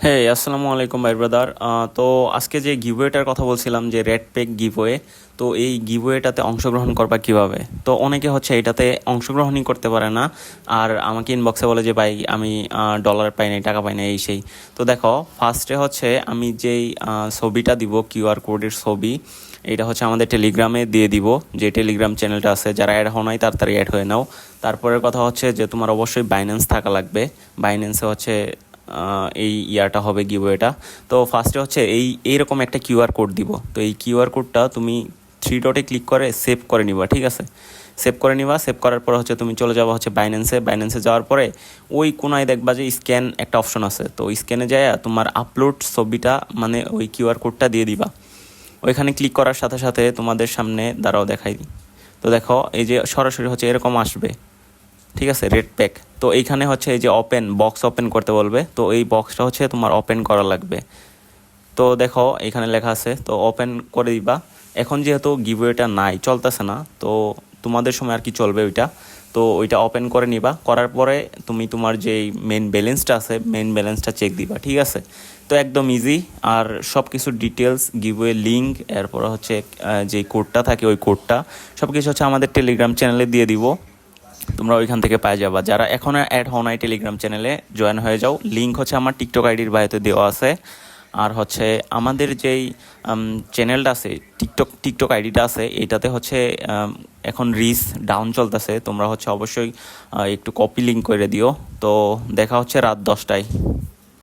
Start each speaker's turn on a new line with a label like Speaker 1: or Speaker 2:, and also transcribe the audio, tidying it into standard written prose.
Speaker 1: হ্যাঁ, আসসালামু আলাইকুম ভাই ব্রাদার। তো আজকে যে গিভওয়েটার কথা বলছিলাম, যে রেড পেক গিভওয়ে, তো এই গিভওয়েটাতে অংশগ্রহণ করবা কিভাবে? তো অনেকে হচ্ছে এটাতে অংশগ্রহণই করতে পারে না, আর আমাকে ইনবক্সে বলে যে ভাই আমি ডলার পাই নাই, টাকা পাই নাই, এই সেই। তো দেখো, ফার্স্টে হচ্ছে আমি যেই ছবিটা দিব, কিউআর কোডের ছবি, এটা হচ্ছে আমাদের টেলিগ্রামে দিয়ে দিব, যে টেলিগ্রাম চ্যানেলটা আছে। যারা অ্যাড হও নাই তাড়াতাড়ি অ্যাড হয়ে নাও। তারপরের কথা হচ্ছে যে তোমার অবশ্যই বাইন্যান্স থাকা লাগবে। বাইন্যান্সে হচ্ছে এই ইয়াটা হবে, গিভওয়েটা। তো ফার্স্টে হচ্ছে এইরকম একটা কিউআর কোড দিব। তো এই কিউআর কোডটা তুমি থ্রি ডটে ক্লিক করে সেভ করে নিবা, ঠিক আছে? সেভ করে নিবা। সেভ করার পর হচ্ছে তুমি চলে যাবা হচ্ছে বাইন্যান্সে যাওয়ার পরে ওই কোনায় দেখবা যে স্ক্যান একটা অপশন আছে। তো স্ক্যানে যায় তোমার আপলোড ছবিটা, মানে ওই কিউআর কোডটা দিয়ে দিবা। ওইখানে ক্লিক করার সাথে সাথে তোমাদের সামনে দাঁড়াও দেখাই দিই। তো দেখো, এই যে সরাসরি হচ্ছে এরকম আসবে, ঠিক আছে? Red pack. তো এইখানে হচ্ছে এই যে বক্স ওপেন করতে বলবে, তো এই বক্সটা হচ্ছে তোমার ওপেন করা লাগবে। তো দেখো এখানে লেখা আছে, তো ওপেন করে দিবা। এখন যেহেতু গিভওয়েটা নাই, চলতেছে না, তো তোমাদের সময় আর কি চলবে ওইটা। তো ওইটা ওপেন করে নিবা। করার পরে তুমি তোমার যেই মেন ব্যালেন্সটা আছে, মেন ব্যালেন্সটা চেক দিবা, ঠিক আছে? তো একদম ইজি। আর সব কিছু ডিটেলস, গিভওয়ে লিঙ্ক, এরপর হচ্ছে যে কোডটা থাকে ওই কোডটা, সব কিছু হচ্ছে আমাদের টেলিগ্রাম চ্যানেলে দিয়ে দিব। তোমরা ওইখান থেকে পাই যাবা। যারা এখনও অ্যাড হও নাই টেলিগ্রাম চ্যানেলে, জয়েন হয়ে যাও। লিঙ্ক হচ্ছে আমার টিকটক আইডির বায়োতে দেওয়া আছে। আর হচ্ছে আমাদের যেই চ্যানেলটা আছে, টিকটক আইডিটা আছে, এইটাতে হচ্ছে এখন রিচ ডাউন চলতেছে। তোমরা হচ্ছে অবশ্যই একটু কপি লিঙ্ক করে দিও। তো দেখা হচ্ছে রাত 10টায়।